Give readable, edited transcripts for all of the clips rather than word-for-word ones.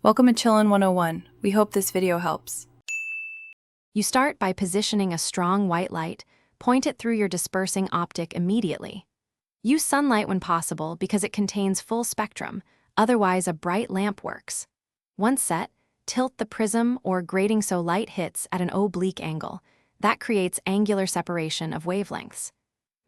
Welcome to Chillin' 101. We hope this video helps. You start by positioning a strong white light, point it through your dispersing optic immediately. Use sunlight when possible because it contains full spectrum, otherwise a bright lamp works. Once set, tilt the prism or grating so light hits at an oblique angle. That creates angular separation of wavelengths.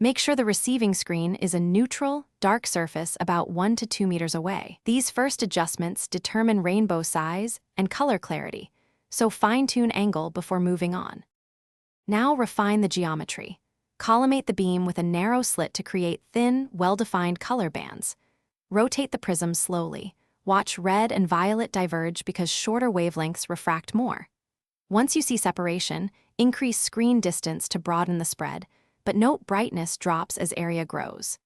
Make sure the receiving screen is a neutral, dark surface about 1 to 2 meters away. These first adjustments determine rainbow size and color clarity, so fine-tune angle before moving on. Now refine the geometry. Collimate the beam with a narrow slit to create thin, well-defined color bands. Rotate the prism slowly. Watch red and violet diverge because shorter wavelengths refract more. Once you see separation, increase screen distance to broaden the spread, but note brightness drops as area grows.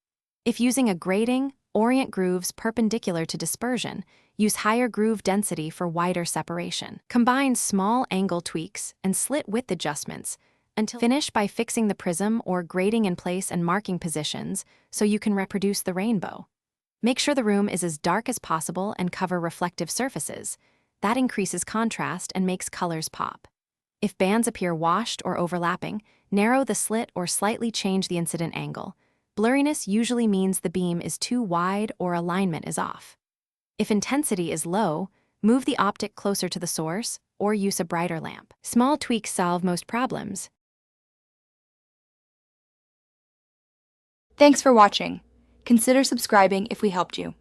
If using a grating, orient grooves perpendicular to dispersion. Use higher groove density for wider separation. Combine small angle tweaks and slit width adjustments until finish by fixing the prism or grating in place and marking positions so you can reproduce the rainbow. Make sure the room is as dark as possible and cover reflective surfaces. That increases contrast and makes colors pop. If bands appear washed or overlapping, narrow the slit or slightly change the incident angle. Blurriness usually means the beam is too wide or alignment is off. If intensity is low, move the optic closer to the source or use a brighter lamp. Small tweaks solve most problems. Thanks for watching. Consider subscribing if we helped you.